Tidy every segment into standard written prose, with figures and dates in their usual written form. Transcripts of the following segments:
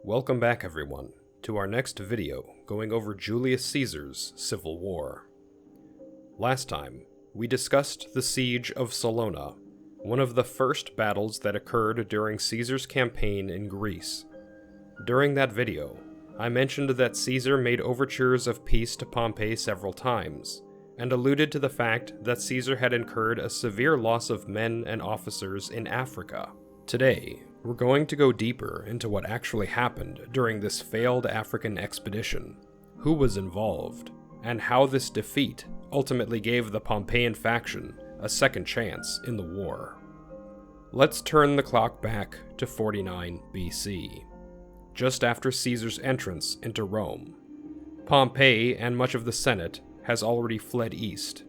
Welcome back everyone, to our next video going over Julius Caesar's civil war. Last time, we discussed the siege of Salona, one of the first battles that occurred during Caesar's campaign in Greece. During that video, I mentioned that Caesar made overtures of peace to Pompey several times, and alluded to the fact that Caesar had incurred a severe loss of men and officers in Africa. Today, we're going to go deeper into what actually happened during this failed African expedition, who was involved, and how this defeat ultimately gave the Pompeian faction a second chance in the war. Let's turn the clock back to 49 BC, just after Caesar's entrance into Rome. Pompey and much of the Senate has already fled east,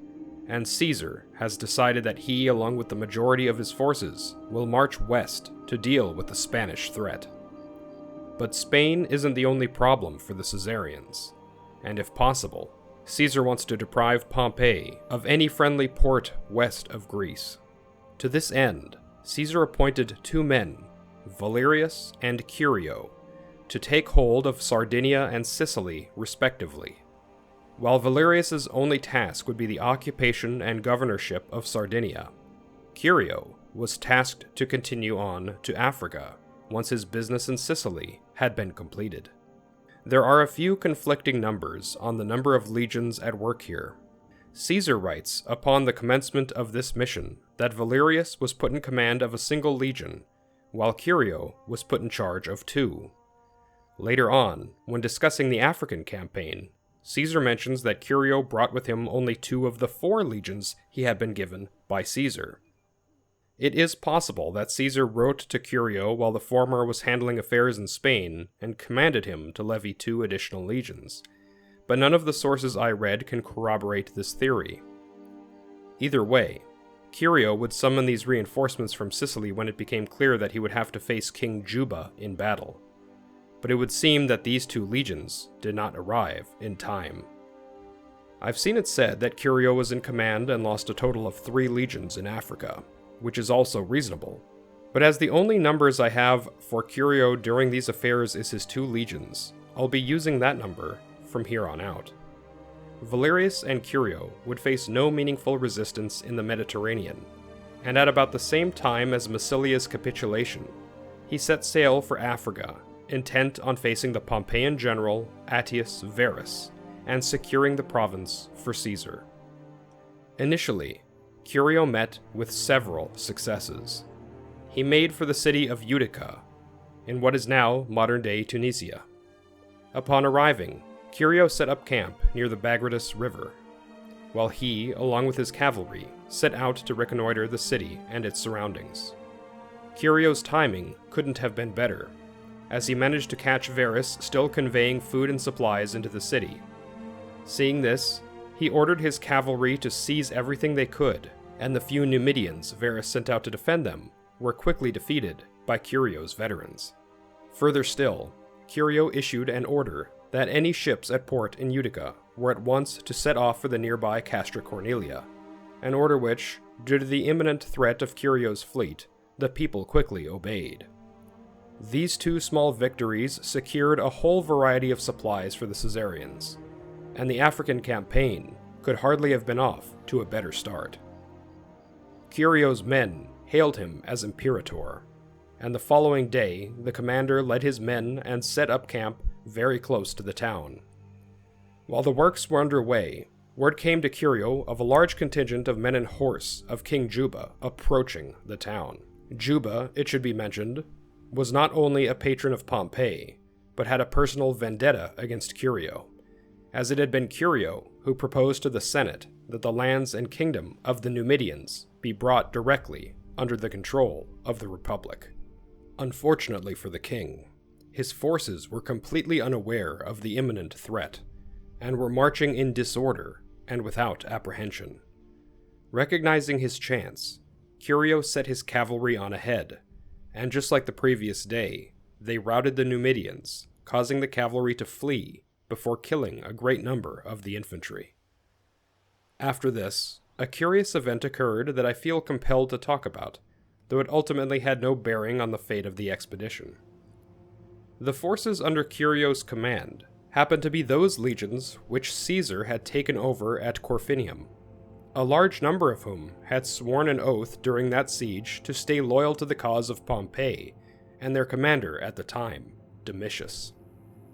and Caesar has decided that he, along with the majority of his forces, will march west to deal with the Spanish threat. But Spain isn't the only problem for the Caesarians, and if possible, Caesar wants to deprive Pompey of any friendly port west of Greece. To this end, Caesar appointed two men, Valerius and Curio, to take hold of Sardinia and Sicily respectively. While Valerius's only task would be the occupation and governorship of Sardinia, Curio was tasked to continue on to Africa once his business in Sicily had been completed. There are a few conflicting numbers on the number of legions at work here. Caesar writes upon the commencement of this mission that Valerius was put in command of a single legion, while Curio was put in charge of two. Later on, when discussing the African campaign, Caesar mentions that Curio brought with him only two of the 4 legions he had been given by Caesar. It is possible that Caesar wrote to Curio while the former was handling affairs in Spain and commanded him to levy 2 additional legions, but none of the sources I read can corroborate this theory. Either way, Curio would summon these reinforcements from Sicily when it became clear that he would have to face King Juba in battle. But it would seem that these 2 legions did not arrive in time. I've seen it said that Curio was in command and lost a total of 3 legions in Africa, which is also reasonable. But as the only numbers I have for Curio during these affairs is his 2 legions, I'll be using that number from here on out. Valerius and Curio would face no meaningful resistance in the Mediterranean, and at about the same time as Massilia's capitulation, he set sail for Africa, intent on facing the Pompeian general Attius Verus and securing the province for Caesar. Initially, Curio met with several successes. He made for the city of Utica, in what is now modern-day Tunisia. Upon arriving, Curio set up camp near the Bagratus River, while he, along with his cavalry, set out to reconnoiter the city and its surroundings. Curio's timing couldn't have been better, as he managed to catch Verus still conveying food and supplies into the city. Seeing this, he ordered his cavalry to seize everything they could, and the few Numidians Verus sent out to defend them were quickly defeated by Curio's veterans. Further still, Curio issued an order that any ships at port in Utica were at once to set off for the nearby Castra Cornelia, an order which, due to the imminent threat of Curio's fleet, the people quickly obeyed. These 2 small victories secured a whole variety of supplies for the Caesarians, and the African campaign could hardly have been off to a better start. Curio's men hailed him as Imperator, and the following day the commander led his men and set up camp very close to the town. While the works were underway, word came to Curio of a large contingent of men and horse of King Juba approaching the town. Juba, it should be mentioned, was not only a patron of Pompey, but had a personal vendetta against Curio, as it had been Curio who proposed to the Senate that the lands and kingdom of the Numidians be brought directly under the control of the Republic. Unfortunately for the king, his forces were completely unaware of the imminent threat, and were marching in disorder and without apprehension. Recognizing his chance, Curio set his cavalry on ahead, and just like the previous day, they routed the Numidians, causing the cavalry to flee before killing a great number of the infantry. After this, a curious event occurred that I feel compelled to talk about, though it ultimately had no bearing on the fate of the expedition. The forces under Curio's command happened to be those legions which Caesar had taken over at Corfinium, a large number of whom had sworn an oath during that siege to stay loyal to the cause of Pompey and their commander at the time, Domitius.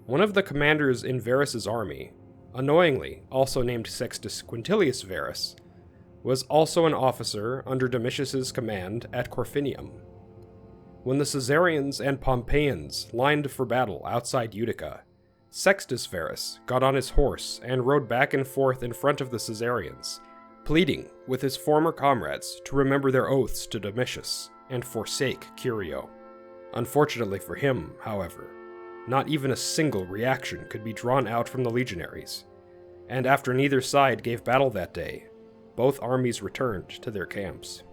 One of the commanders in Varus's army, annoyingly also named Sextus Quintilius Varus, was also an officer under Domitius's command at Corfinium. When the Caesarians and Pompeians lined for battle outside Utica, Sextus Varus got on his horse and rode back and forth in front of the Caesarians, pleading with his former comrades to remember their oaths to Domitius and forsake Curio. Unfortunately for him, however, not even a single reaction could be drawn out from the legionaries, and after neither side gave battle that day, both armies returned to their camps.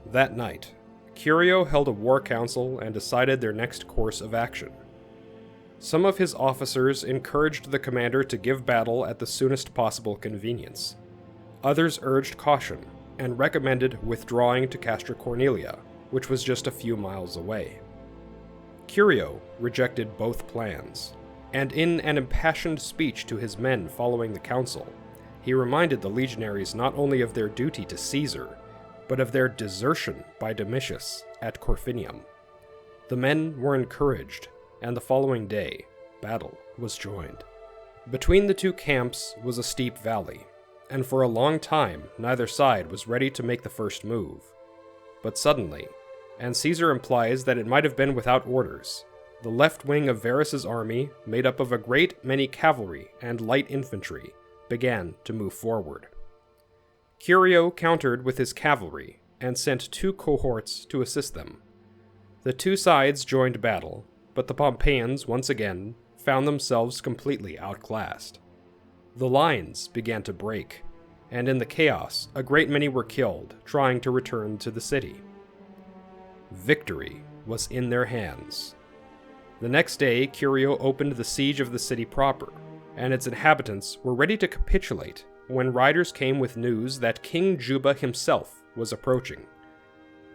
That night, Curio held a war council and decided their next course of action. Some of his officers encouraged the commander to give battle at the soonest possible convenience. Others urged caution and recommended withdrawing to Castra Cornelia, which was just a few miles away. Curio rejected both plans, and in an impassioned speech to his men following the council, he reminded the legionaries not only of their duty to Caesar, but of their desertion by Domitius at Corfinium. The men were encouraged, and the following day, battle was joined. Between the two camps was a steep valley, and for a long time neither side was ready to make the first move. But suddenly, and Caesar implies that it might have been without orders, the left wing of Varus's army, made up of a great many cavalry and light infantry, began to move forward. Curio countered with his cavalry and sent 2 cohorts to assist them. The two sides joined battle, but the Pompeians once again found themselves completely outclassed. The lines began to break, and in the chaos, a great many were killed trying to return to the city. Victory was in their hands. The next day, Curio opened the siege of the city proper, and its inhabitants were ready to capitulate when riders came with news that King Juba himself was approaching.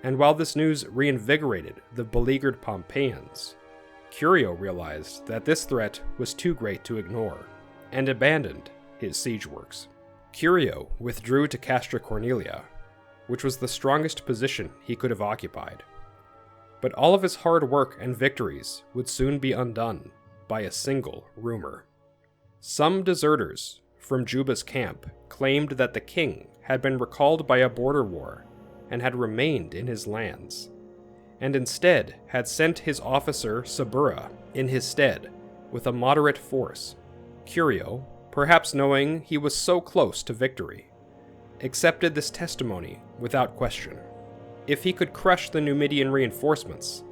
And while this news reinvigorated the beleaguered Pompeians, Curio realized that this threat was too great to ignore, and abandoned his siege works. Curio withdrew to Castra Cornelia, which was the strongest position he could have occupied. But all of his hard work and victories would soon be undone by a single rumor. Some deserters from Juba's camp claimed that the king had been recalled by a border war and had remained in his lands, and instead had sent his officer Sabura in his stead with a moderate force. Curio, perhaps knowing he was so close to victory, accepted this testimony without question. If he could crush the Numidian reinforcements,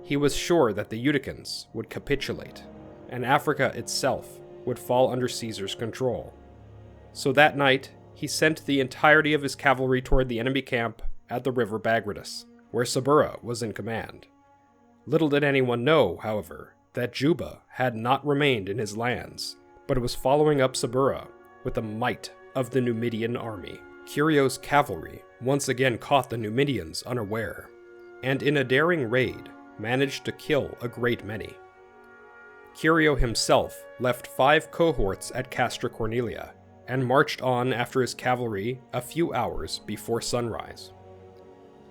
he was sure that the Uticans would capitulate, and Africa itself would fall under Caesar's control. So that night, he sent the entirety of his cavalry toward the enemy camp at the river Bagratus, where Sabura was in command. Little did anyone know, however, that Juba had not remained in his lands, but was following up Sabura with the might of the Numidian army. Curio's cavalry once again caught the Numidians unaware, and in a daring raid managed to kill a great many. Curio himself left 5 cohorts at Castra Cornelia, and marched on after his cavalry a few hours before sunrise.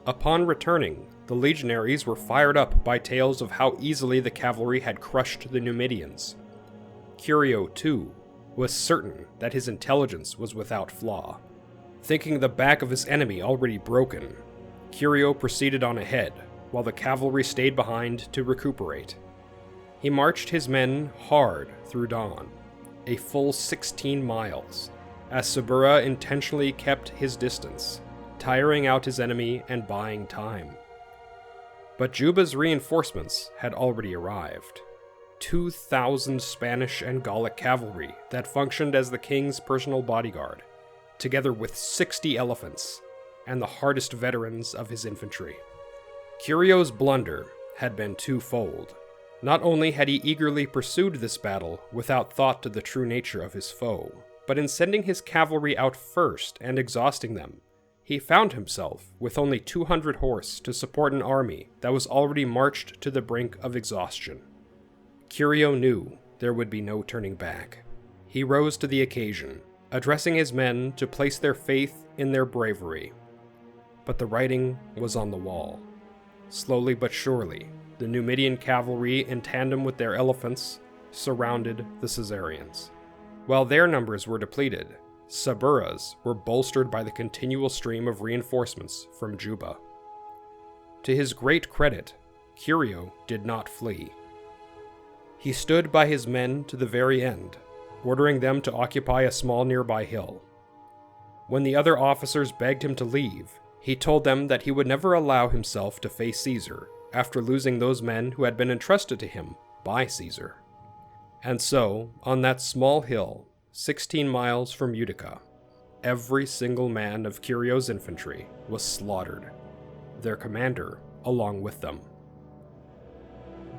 Upon returning, the legionaries were fired up by tales of how easily the cavalry had crushed the Numidians. Curio, too, was certain that his intelligence was without flaw. Thinking the back of his enemy already broken, Curio proceeded on ahead, while the cavalry stayed behind to recuperate. He marched his men hard through dawn, a full 16 miles, as Sabura intentionally kept his distance, tiring out his enemy and buying time. But Juba's reinforcements had already arrived. 2,000 Spanish and Gallic cavalry that functioned as the king's personal bodyguard, together with 60 elephants, and the hardest veterans of his infantry. Curio's blunder had been twofold. Not only had he eagerly pursued this battle without thought to the true nature of his foe, but in sending his cavalry out first and exhausting them, he found himself with only 200 horse to support an army that was already marched to the brink of exhaustion. Curio knew there would be no turning back. He rose to the occasion, addressing his men to place their faith in their bravery. But the writing was on the wall. Slowly but surely, the Numidian cavalry, in tandem with their elephants, surrounded the Caesarians. While their numbers were depleted, Sabura's were bolstered by the continual stream of reinforcements from Juba. To his great credit, Curio did not flee. He stood by his men to the very end, ordering them to occupy a small nearby hill. When the other officers begged him to leave, he told them that he would never allow himself to face Caesar after losing those men who had been entrusted to him by Caesar. And so, on that small hill, 16 miles from Utica, every single man of Curio's infantry was slaughtered, their commander along with them.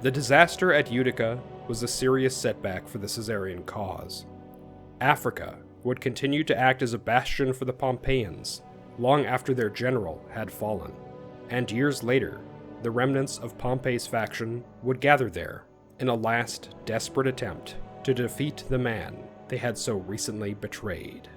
The disaster at Utica was a serious setback for the Caesarian cause. Africa would continue to act as a bastion for the Pompeians long after their general had fallen, and years later, the remnants of Pompey's faction would gather there in a last desperate attempt to defeat the man they had so recently betrayed.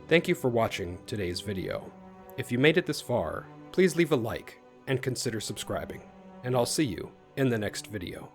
Thank you for watching today's video. If you made it this far, please leave a like and consider subscribing, and I'll see you in the next video.